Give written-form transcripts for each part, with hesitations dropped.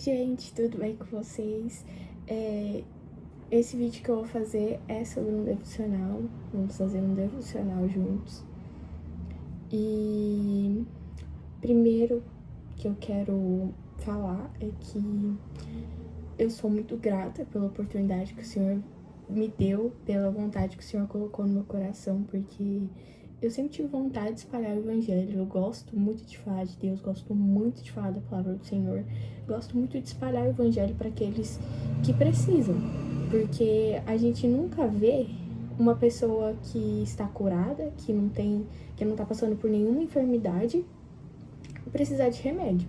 gente, tudo bem com vocês? Esse vídeo que eu vou fazer é sobre um devocional. Vamos fazer um devocional juntos. E primeiro que eu quero falar é que eu sou muito grata pela oportunidade que o Senhor me deu, pela vontade que o Senhor colocou no meu coração, porque eu sempre tive vontade de espalhar o Evangelho. Eu gosto muito de falar de Deus, gosto muito de falar da palavra do Senhor, gosto muito de espalhar o Evangelho para aqueles que precisam, porque a gente nunca vê uma pessoa que está curada, que não tá passando por nenhuma enfermidade, precisar de remédio.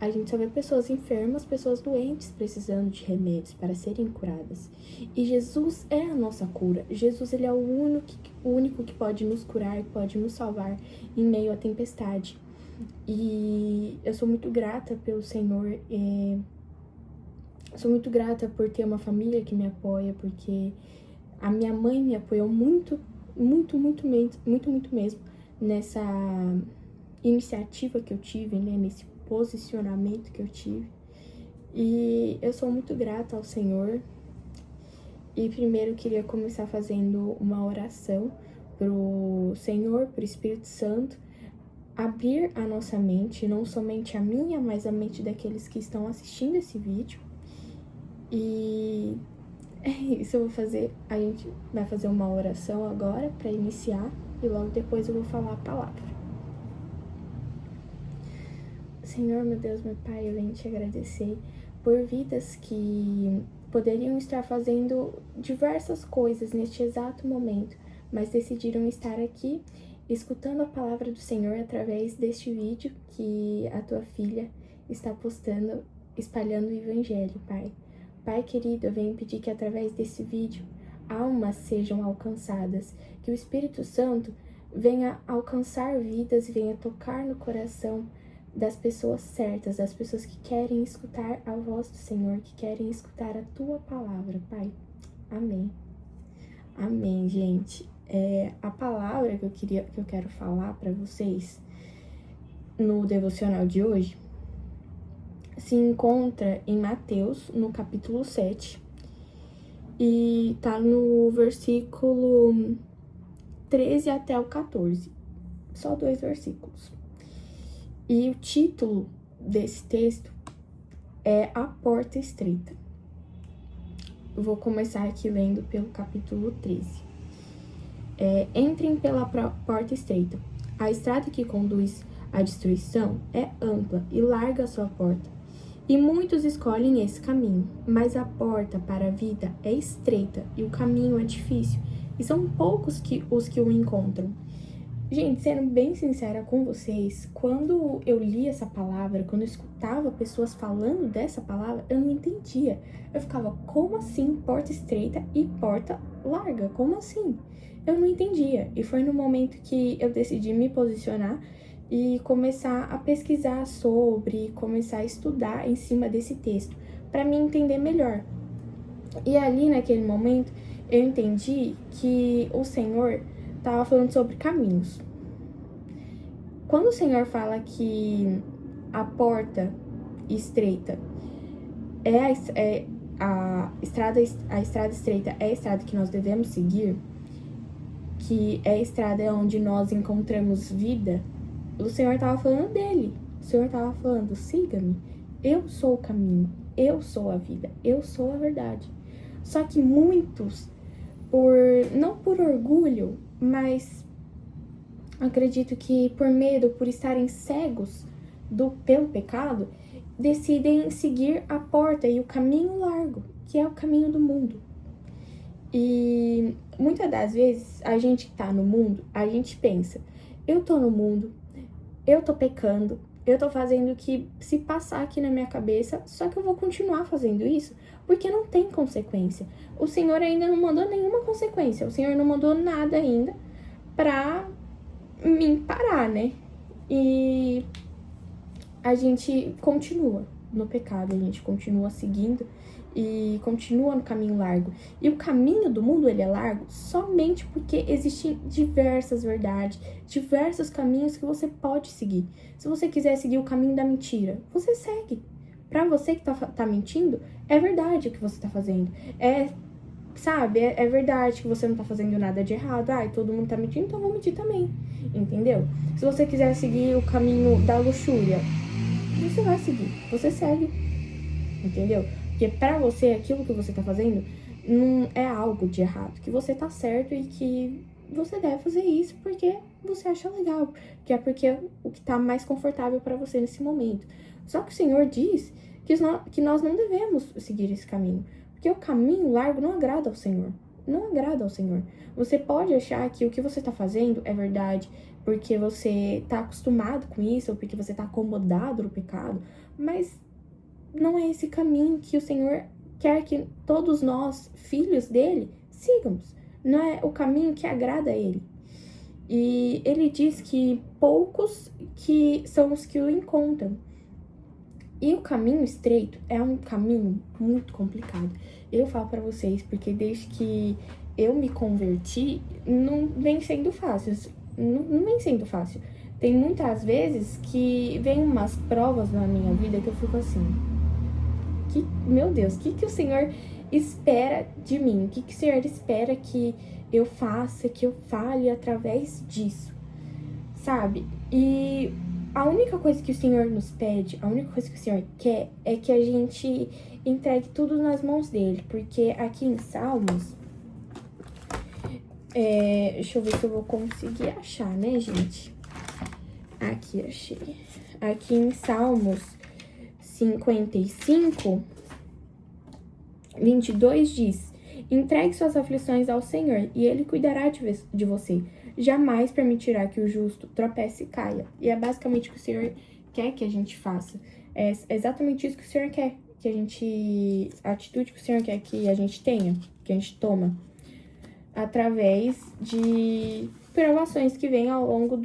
A gente só vê pessoas enfermas, pessoas doentes precisando de remédios para serem curadas. E Jesus é a nossa cura. Jesus, ele é o único que pode nos curar, que pode nos salvar em meio à tempestade. E eu sou muito grata pelo Senhor. Sou muito grata por ter uma família que me apoia, porque a minha mãe me apoiou muito mesmo nessa iniciativa que eu tive, né, nesse posicionamento que eu tive. E eu sou muito grata ao Senhor. E primeiro eu queria começar fazendo uma oração pro Senhor, pro Espírito Santo, abrir a nossa mente, não somente a minha, mas a mente daqueles que estão assistindo esse vídeo. E é isso eu vou fazer. A gente vai fazer uma oração agora para iniciar e logo depois eu vou falar a palavra. Senhor, meu Deus, meu Pai, eu venho te agradecer por vidas que poderiam estar fazendo diversas coisas neste exato momento, mas decidiram estar aqui escutando a palavra do Senhor através deste vídeo que a tua filha está postando, espalhando o Evangelho, Pai. Pai querido, eu venho pedir que através desse vídeo almas sejam alcançadas, que o Espírito Santo venha alcançar vidas e venha tocar no coração das pessoas certas, das pessoas que querem escutar a voz do Senhor, que querem escutar a tua palavra, Pai. Amém. Amém, gente. A palavra que eu quero falar para vocês no devocional de hoje se encontra em Mateus, no capítulo 7, e tá no versículo 13 até o 14, só 2 versículos. E o título desse texto é A Porta Estreita. Eu vou começar aqui lendo pelo capítulo 13. Entrem pela porta estreita. A estrada que conduz à destruição é ampla e larga a sua porta, e muitos escolhem esse caminho, mas a porta para a vida é estreita e o caminho é difícil, e são poucos os que o encontram. Gente, sendo bem sincera com vocês, quando eu li essa palavra, quando eu escutava pessoas falando dessa palavra, eu não entendia. Eu ficava, como assim porta estreita e porta larga? Como assim? Eu não entendia. E foi no momento que eu decidi me posicionar e começar a pesquisar sobre, começar a estudar em cima desse texto, para me entender melhor. E ali, naquele momento, eu entendi que o Senhor estava falando sobre caminhos. Quando o Senhor fala que a porta estreita a estrada estreita é a estrada que nós devemos seguir, que é a estrada onde nós encontramos vida, o Senhor estava falando dele. O Senhor estava falando, siga-me, eu sou o caminho, eu sou a vida, eu sou a verdade. Só que muitos, não por orgulho, mas acredito que por medo, por estarem cegos pelo pecado, decidem seguir a porta e o caminho largo, que é o caminho do mundo. E muitas das vezes, a gente que tá no mundo, a gente pensa, eu tô no mundo, eu tô pecando, eu tô fazendo o que se passar aqui na minha cabeça, só que eu vou continuar fazendo isso, porque não tem consequência. O Senhor ainda não mandou nenhuma consequência, o Senhor não mandou nada ainda pra me parar, né? E a gente continua no pecado, a gente continua seguindo e continua no caminho largo. E o caminho do mundo, ele é largo somente porque existem diversas verdades, diversos caminhos que você pode seguir. Se você quiser seguir o caminho da mentira, você segue. pra você que tá mentindo, é verdade o que você tá fazendo. Sabe, é verdade que você não tá fazendo nada de errado. Todo mundo tá mentindo, então eu vou mentir também. Entendeu? Se você quiser seguir o caminho da luxúria, você vai seguir, você segue. Entendeu? Porque pra você, aquilo que você tá fazendo não é algo de errado. Que você tá certo e que você deve fazer isso porque você acha legal. Que é porque é o que tá mais confortável pra você nesse momento. Só que o Senhor diz que nós não devemos seguir esse caminho. Porque o caminho largo não agrada ao Senhor. Não agrada ao Senhor. Você pode achar que o que você tá fazendo é verdade porque você tá acostumado com isso ou porque você tá acomodado no pecado, mas não é esse caminho que o Senhor quer que todos nós, filhos dele, sigamos. Não é o caminho que agrada a ele. E ele diz que poucos que são os que o encontram. E o caminho estreito é um caminho muito complicado. Eu falo pra vocês, porque desde que eu me converti, não vem sendo fácil. Não vem sendo fácil. Tem muitas vezes que vem umas provas na minha vida que eu fico assim... Meu Deus, o que o Senhor espera de mim? O que o Senhor espera que eu faça, que eu fale através disso? Sabe? E a única coisa que o Senhor nos pede, a única coisa que o Senhor quer é que a gente entregue tudo nas mãos dele. Porque aqui em Salmos... deixa eu ver se eu vou conseguir achar, né, gente? Aqui, achei. Aqui em Salmos 55, 22 diz: entregue suas aflições ao Senhor e ele cuidará de você. Jamais permitirá que o justo tropece e caia. E é basicamente o que o Senhor quer que a gente faça. É exatamente isso que o Senhor quer que a gente... A atitude que o Senhor quer que a gente tenha, que a gente toma. Através de provações que vêm ao longo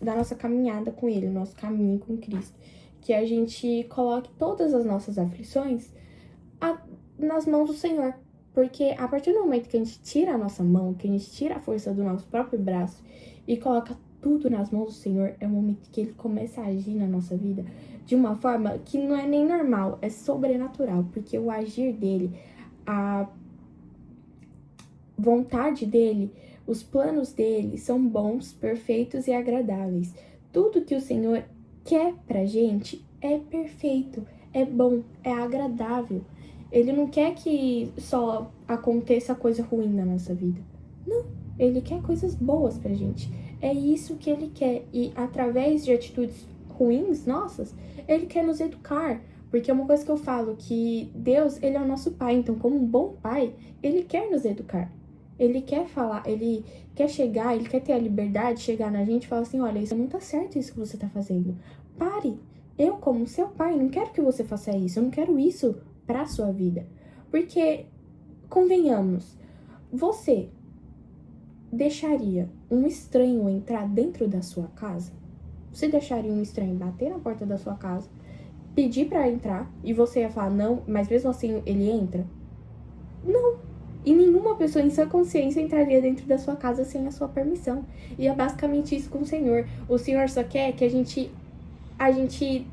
da nossa caminhada com ele, nosso caminho com Cristo. Que a gente coloque todas as nossas aflições nas mãos do Senhor. Porque a partir do momento que a gente tira a nossa mão, que a gente tira a força do nosso próprio braço e coloca tudo nas mãos do Senhor, é o momento que ele começa a agir na nossa vida de uma forma que não é nem normal, é sobrenatural. Porque o agir dele, a vontade dele, os planos dele são bons, perfeitos e agradáveis. Tudo que o Senhor quer pra gente é perfeito, é bom, é agradável. Ele não quer que só aconteça coisa ruim na nossa vida. Não, ele quer coisas boas pra gente. É isso que ele quer. E através de atitudes ruins nossas, ele quer nos educar. Porque é uma coisa que eu falo, que Deus, ele é o nosso pai. Então, como um bom pai, ele quer nos educar. Ele quer falar, ele quer chegar, ele quer ter a liberdade de chegar na gente e falar assim: olha, isso não tá certo isso que você tá fazendo. Pare. Eu, como seu pai, não quero que você faça isso. Eu não quero isso pra sua vida. Porque, convenhamos, você deixaria um estranho entrar dentro da sua casa? Você deixaria um estranho bater na porta da sua casa, pedir pra entrar, e você ia falar não, mas mesmo assim ele entra? Não. E nenhuma pessoa em sua consciência entraria dentro da sua casa sem a sua permissão. E é basicamente isso com o Senhor. O Senhor só quer que a gente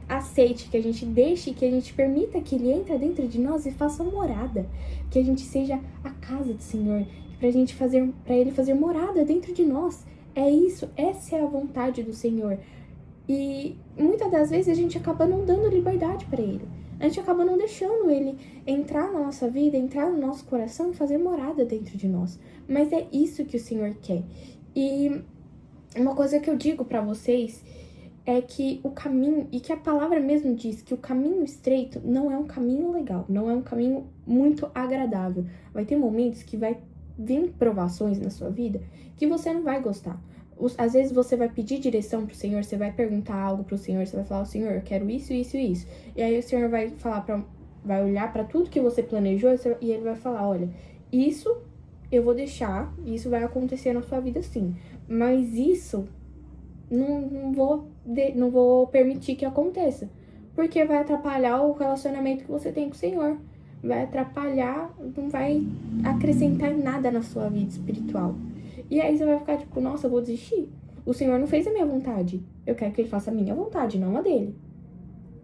aceite, que a gente deixe, que a gente permita que ele entre dentro de nós e faça morada. Que a gente seja a casa do Senhor, para ele fazer morada dentro de nós. É isso, essa é a vontade do Senhor. E muitas das vezes a gente acaba não dando liberdade para ele. A gente acaba não deixando ele entrar na nossa vida, entrar no nosso coração e fazer morada dentro de nós. Mas é isso que o Senhor quer. E uma coisa que eu digo para vocês é que o caminho, e que a palavra mesmo diz, que o caminho estreito não é um caminho legal, não é um caminho muito agradável. Vai ter momentos que vai vir provações na sua vida que você não vai gostar. Às vezes você vai pedir direção pro Senhor, você vai perguntar algo pro Senhor, você vai falar: Senhor, eu quero isso, isso e isso. E aí o Senhor vai vai olhar pra tudo que você planejou e ele vai falar: olha, isso eu vou deixar, isso vai acontecer na sua vida sim. Mas isso não vou permitir que aconteça. Porque vai atrapalhar o relacionamento que você tem com o Senhor. Vai atrapalhar, não vai acrescentar nada na sua vida espiritual. E aí você vai ficar tipo: nossa, eu vou desistir. O Senhor não fez a minha vontade. Eu quero que ele faça a minha vontade, não a dele.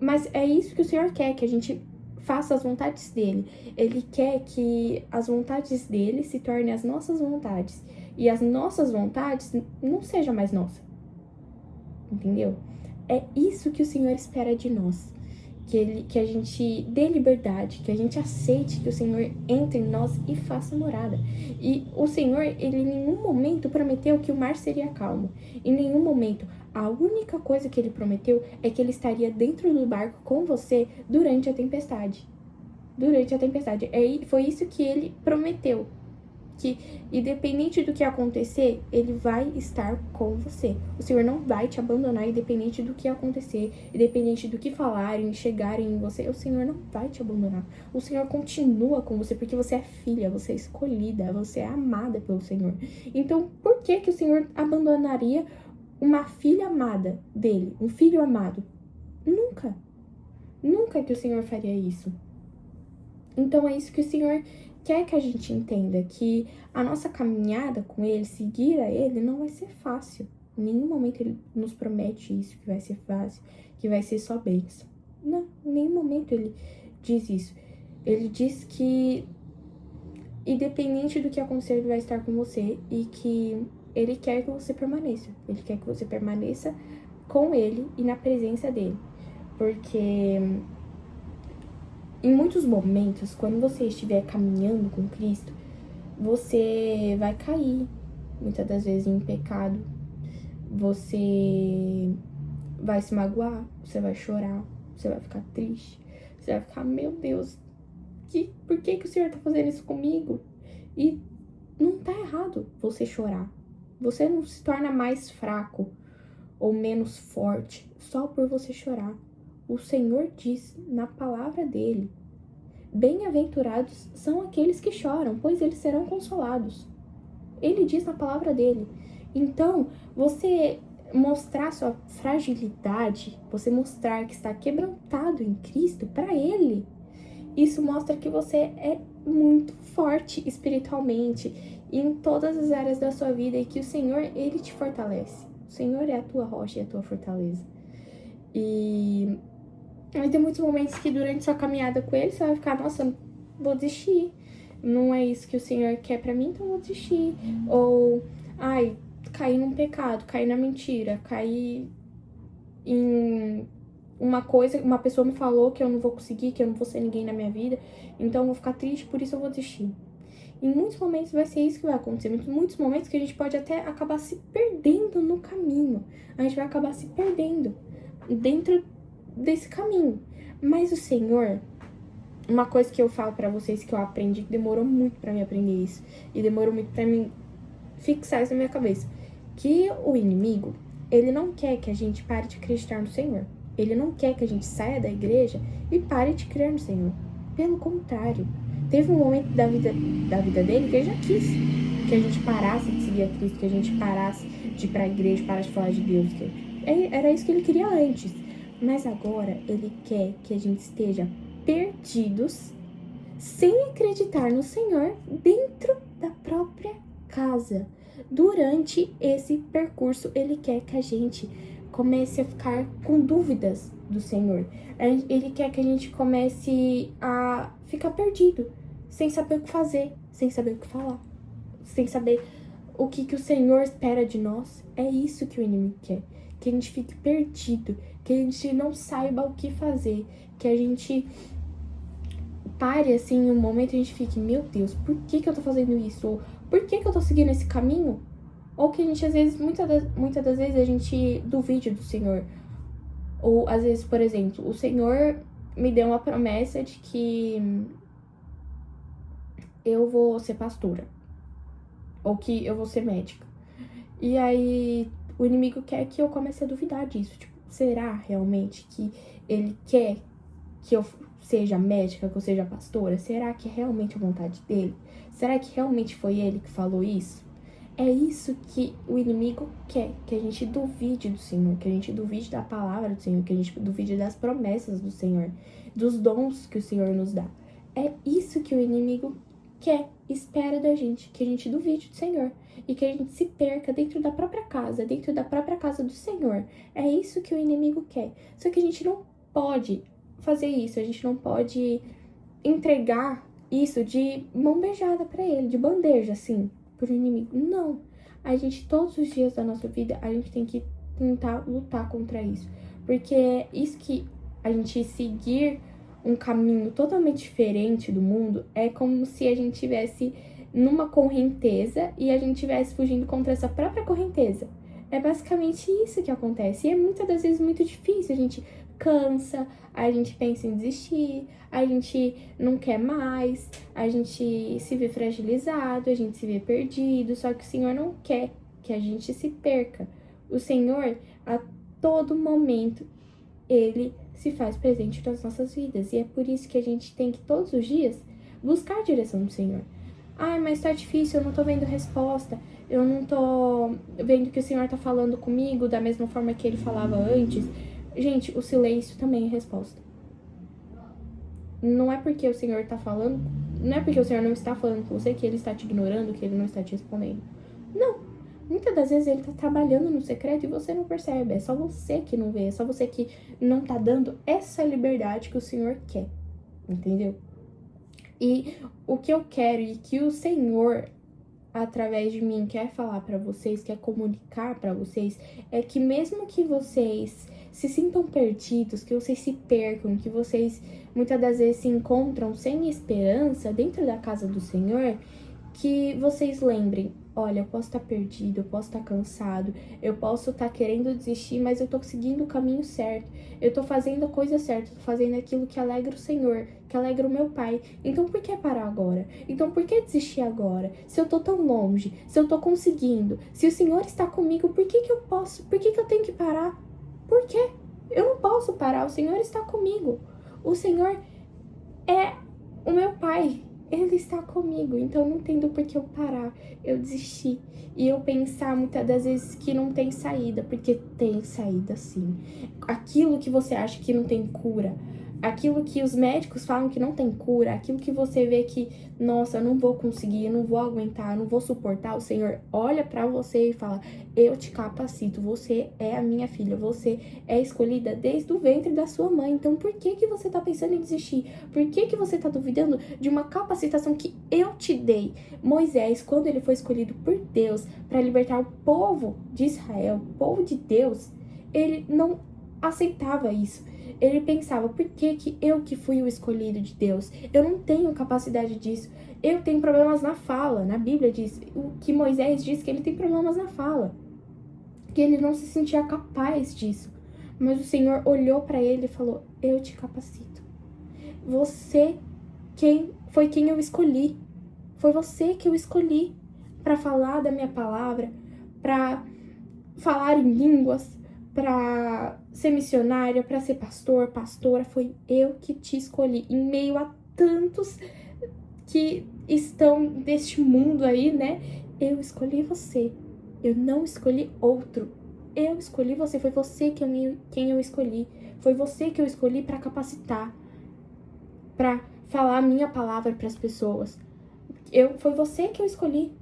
Mas é isso que o Senhor quer, que a gente faça as vontades dele. Ele quer que as vontades dele se tornem as nossas vontades. E as nossas vontades não sejam mais nossas. Entendeu? É isso que o Senhor espera de nós. Que a gente dê liberdade, que a gente aceite que o Senhor entre em nós e faça morada. E o Senhor, ele em nenhum momento prometeu que o mar seria calmo. Em nenhum momento. A única coisa que ele prometeu é que ele estaria dentro do barco com você durante a tempestade. Durante a tempestade. Foi isso que ele prometeu. Que, independente do que acontecer, ele vai estar com você. O Senhor não vai te abandonar, independente do que acontecer, independente do que falarem, chegarem em você. O Senhor não vai te abandonar. O Senhor continua com você, porque você é filha, você é escolhida, você é amada pelo Senhor. Então, por que que o Senhor abandonaria uma filha amada dele, um filho amado? Nunca. Nunca que o Senhor faria isso. Então, é isso que o Senhor quer que a gente entenda, que a nossa caminhada com ele, seguir a ele, não vai ser fácil. Em nenhum momento ele nos promete isso, que vai ser fácil, que vai ser só bênção. Não, em nenhum momento ele diz isso. Ele diz que, independente do que acontecer, ele vai estar com você e que ele quer que você permaneça. Ele quer que você permaneça com ele e na presença dele. Porque em muitos momentos, quando você estiver caminhando com Cristo, você vai cair, muitas das vezes, em pecado. Você vai se magoar, você vai chorar, você vai ficar triste. Você vai ficar, meu Deus, por que o Senhor tá fazendo isso comigo? E não tá errado você chorar. Você não se torna mais fraco ou menos forte só por você chorar. O Senhor diz na palavra dele: bem-aventurados são aqueles que choram, pois eles serão consolados. Ele diz na palavra dele. Então, você mostrar sua fragilidade, você mostrar que está quebrantado em Cristo para ele, isso mostra que você é muito forte espiritualmente em todas as áreas da sua vida e que o Senhor, ele te fortalece. O Senhor é a tua rocha e a tua fortaleza. Mas tem muitos momentos que durante sua caminhada com ele, você vai ficar, nossa, vou desistir. Não é isso que o Senhor quer pra mim, então vou desistir. Ou, caí num pecado, caí na mentira, caí em uma coisa, uma pessoa me falou que eu não vou conseguir, que eu não vou ser ninguém na minha vida, então eu vou ficar triste, por isso eu vou desistir. Em muitos momentos vai ser isso que vai acontecer. Em muitos momentos que a gente pode até acabar se perdendo no caminho. A gente vai acabar se perdendo dentro desse caminho. Mas o Senhor, uma coisa que eu falo pra vocês que eu aprendi, que demorou muito pra mim aprender isso, e demorou muito pra mim fixar isso na minha cabeça, que o inimigo, ele não quer que a gente pare de acreditar no Senhor. Ele não quer que a gente saia da igreja e pare de crer no Senhor. Pelo contrário, teve um momento da vida dele que ele já quis que a gente parasse de seguir a Cristo, que a gente parasse de ir pra igreja, parasse de falar de Deus. Era isso que ele queria antes. Mas agora ele quer que a gente esteja perdidos, sem acreditar no Senhor, dentro da própria casa. Durante esse percurso, ele quer que a gente comece a ficar com dúvidas do Senhor. Ele quer que a gente comece a ficar perdido, sem saber o que fazer, sem saber o que falar, sem saber o que o Senhor espera de nós. É isso que o inimigo quer. Que a gente fique perdido, que a gente não saiba o que fazer, que a gente pare assim um momento e a gente fique, meu Deus, por que eu tô fazendo isso? Ou por que eu tô seguindo esse caminho? Ou que a gente, às vezes, muitas das vezes, a gente duvide do Senhor. Ou, às vezes, por exemplo, o Senhor me deu uma promessa de que eu vou ser pastora. Ou que eu vou ser médica. E aí, o inimigo quer que eu comece a duvidar disso. Tipo, será realmente que ele quer que eu seja médica, que eu seja pastora? Será que é realmente a vontade dele? Será que realmente foi ele que falou isso? É isso que o inimigo quer, que a gente duvide do Senhor, que a gente duvide da palavra do Senhor, que a gente duvide das promessas do Senhor, dos dons que o Senhor nos dá. É isso que o inimigo quer, espera da gente, que a gente duvide do Senhor e que a gente se perca dentro da própria casa do Senhor. É isso que o inimigo quer. Só que a gente não pode fazer isso, a gente não pode entregar isso de mão beijada pra ele, de bandeja, assim, pro inimigo. Não. A gente, todos os dias da nossa vida, a gente tem que tentar lutar contra isso. Porque isso que a gente seguir um caminho totalmente diferente do mundo é como se a gente tivesse numa correnteza e a gente estivesse fugindo contra essa própria correnteza. É basicamente isso que acontece. E é muitas das vezes muito difícil. A gente cansa, a gente pensa em desistir, a gente não quer mais, a gente se vê fragilizado, a gente se vê perdido. Só que o Senhor não quer que a gente se perca. O Senhor, a todo momento, Ele se faz presente nas nossas vidas. E é por isso que a gente tem que, todos os dias, buscar a direção do Senhor. Ai, mas tá difícil, eu não tô vendo resposta. Eu não tô vendo que o Senhor tá falando comigo da mesma forma que Ele falava antes. Gente, o silêncio também é resposta. Não é porque o Senhor tá falando, não é porque o Senhor não está falando com você que Ele está te ignorando, que Ele não está te respondendo. Não. Muitas das vezes Ele tá trabalhando no secreto e você não percebe. É só você que não vê, é só você que não tá dando essa liberdade que o Senhor quer. Entendeu? E o que eu quero e que o Senhor, através de mim, quer falar pra vocês, quer comunicar pra vocês, é que mesmo que vocês se sintam perdidos, que vocês se percam, que vocês muitas das vezes se encontram sem esperança dentro da casa do Senhor, que vocês lembrem, olha, eu posso estar perdido, eu posso estar cansado, eu posso estar querendo desistir, mas eu tô seguindo o caminho certo, eu tô fazendo a coisa certa, tô fazendo aquilo que alegra o Senhor, que alegra o meu Pai. Então por que parar agora? Então por que desistir agora? Se eu tô tão longe, se eu tô conseguindo, se o Senhor está comigo, por que eu posso? Por que eu tenho que parar? Por quê? Eu não posso parar, o Senhor está comigo. O Senhor é o meu Pai. Ele está comigo, então não tendo por que eu parar, eu desistir. E eu pensar muitas das vezes que não tem saída, porque tem saída sim. Aquilo que você acha que não tem cura, aquilo que os médicos falam que não tem cura, aquilo que você vê que, nossa, eu não vou conseguir, eu não vou aguentar, eu não vou suportar, o Senhor olha pra você e fala, eu te capacito, você é a minha filha, você é escolhida desde o ventre da sua mãe, então por que você tá pensando em desistir? Por que você tá duvidando de uma capacitação que eu te dei? Moisés, quando ele foi escolhido por Deus para libertar o povo de Israel, o povo de Deus, ele não aceitava isso. Ele pensava, por que eu que fui o escolhido de Deus? Eu não tenho capacidade disso. Eu tenho problemas na fala. Na Bíblia diz, o que Moisés diz que ele tem problemas na fala. Que ele não se sentia capaz disso. Mas o Senhor olhou para ele e falou, eu te capacito. Você foi quem eu escolhi. Foi você que eu escolhi para falar da minha palavra, para falar em línguas, para ser missionária, para ser pastor, pastora. Foi eu que te escolhi em meio a tantos que estão neste mundo aí, né? Eu escolhi você. Eu não escolhi outro. Eu escolhi você. Foi você quem eu escolhi. Foi você que eu escolhi para capacitar, para falar a minha palavra para as pessoas. Foi você que eu escolhi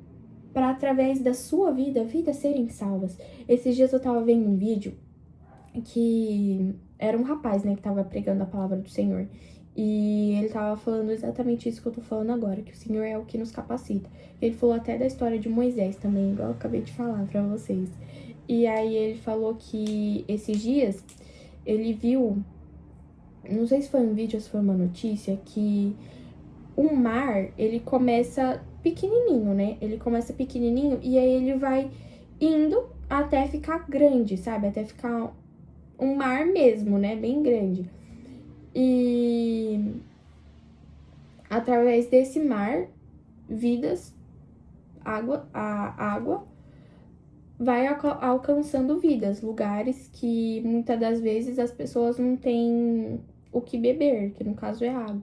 para, através da sua vida, vidas serem salvas. Esses dias eu tava vendo um vídeo que era um rapaz, né, que tava pregando a palavra do Senhor. E ele tava falando exatamente isso que eu tô falando agora, que o Senhor é o que nos capacita. Ele falou até da história de Moisés também, igual eu acabei de falar pra vocês. E aí ele falou que esses dias ele viu, não sei se foi um vídeo ou se foi uma notícia, que o mar, ele começa pequenininho, né? Ele começa pequenininho e aí ele vai indo até ficar grande, sabe? Até ficar um mar mesmo, né? Bem grande. E através desse mar, vidas, a água vai alcançando vidas, lugares que muitas das vezes as pessoas não têm o que beber, que no caso é água.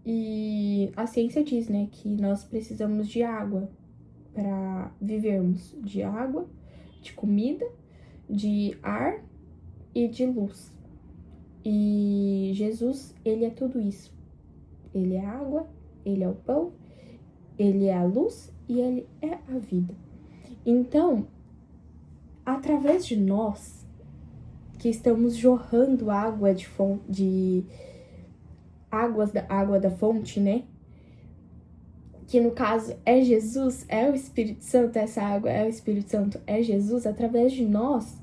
E a ciência diz, né, que nós precisamos de água para vivermos, de água, de comida, de ar e de luz. E Jesus, ele é tudo isso. Ele é a água, ele é o pão, ele é a luz e ele é a vida. Então, através de nós, que estamos jorrando água água da fonte, né? Que no caso é Jesus, é o Espírito Santo, essa água é o Espírito Santo, é Jesus, através de nós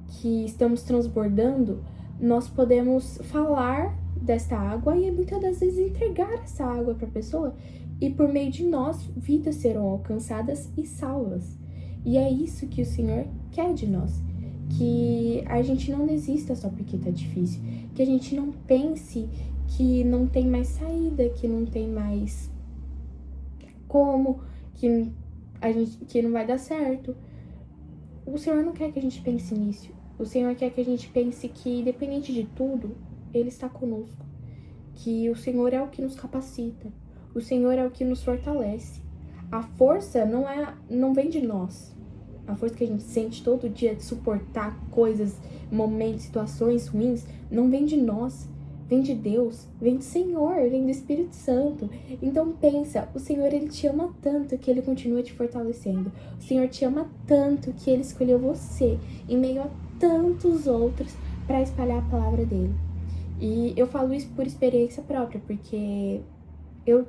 que estamos transbordando, nós podemos falar desta água e muitas das vezes entregar essa água para a pessoa e por meio de nós vidas serão alcançadas e salvas. E é isso que o Senhor quer de nós, que a gente não desista só porque tá difícil, que a gente não pense que não tem mais saída, que não tem mais como, que não vai dar certo. O Senhor não quer que a gente pense nisso. O Senhor quer que a gente pense que, independente de tudo, Ele está conosco. Que o Senhor é o que nos capacita. O Senhor é o que nos fortalece. A força não vem de nós. A força que a gente sente todo dia de suportar coisas, momentos, situações ruins, não vem de nós. Vem de Deus, vem do Senhor, vem do Espírito Santo. Então pensa, o Senhor, Ele te ama tanto que Ele continua te fortalecendo. O Senhor te ama tanto que Ele escolheu você em meio a tantos outros para espalhar a palavra dEle. E eu falo isso por experiência própria, porque eu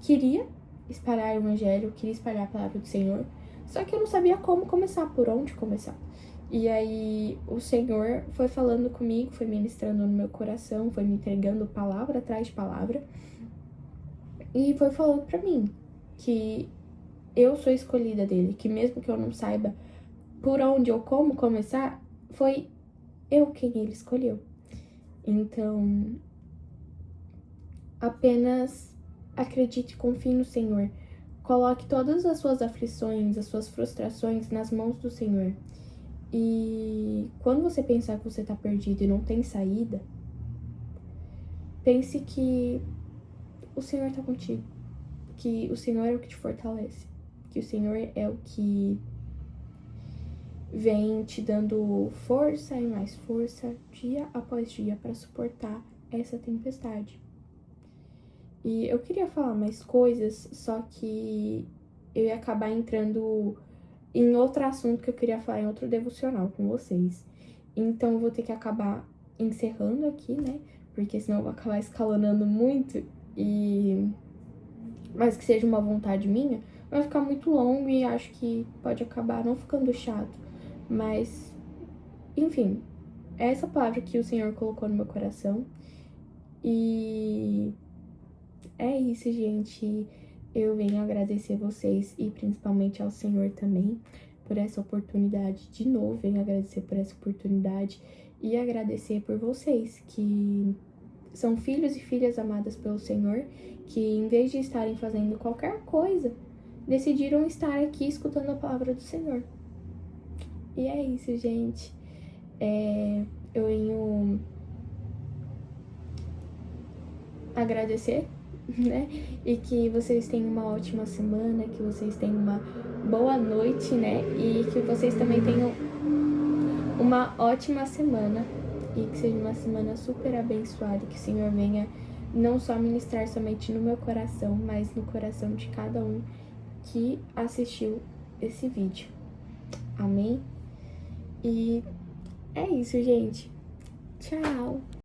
queria espalhar o Evangelho, eu queria espalhar a palavra do Senhor, só que eu não sabia como começar, por onde começar. E aí o Senhor foi falando comigo, foi ministrando no meu coração, foi me entregando palavra atrás de palavra. E foi falando pra mim que eu sou escolhida dele, que mesmo que eu não saiba por onde ou como começar, foi eu quem ele escolheu. Então, apenas acredite e confie no Senhor. Coloque todas as suas aflições, as suas frustrações nas mãos do Senhor. E quando você pensar que você tá perdido e não tem saída, pense que o Senhor tá contigo, que o Senhor é o que te fortalece, que o Senhor é o que vem te dando força e mais força dia após dia para suportar essa tempestade. E eu queria falar mais coisas, só que eu ia acabar entrando em outro assunto que eu queria falar em outro devocional com vocês. Então eu vou ter que acabar encerrando aqui, né? Porque senão eu vou acabar escalonando muito mas que seja uma vontade minha, vai ficar muito longo e acho que pode acabar não ficando chato. Mas, enfim, é essa palavra que o Senhor colocou no meu coração. E é isso, gente. Eu venho agradecer vocês e principalmente ao Senhor também por essa oportunidade. De novo, venho agradecer por essa oportunidade e agradecer por vocês que são filhos e filhas amadas pelo Senhor, que em vez de estarem fazendo qualquer coisa, decidiram estar aqui escutando a palavra do Senhor. E é isso, gente. Eu venho agradecer, né? E que vocês tenham uma ótima semana, que vocês tenham uma boa noite, né? E que vocês também tenham uma ótima semana e que seja uma semana super abençoada, que o Senhor venha não só ministrar somente no meu coração, mas no coração de cada um que assistiu esse vídeo. Amém? E é isso, gente. Tchau!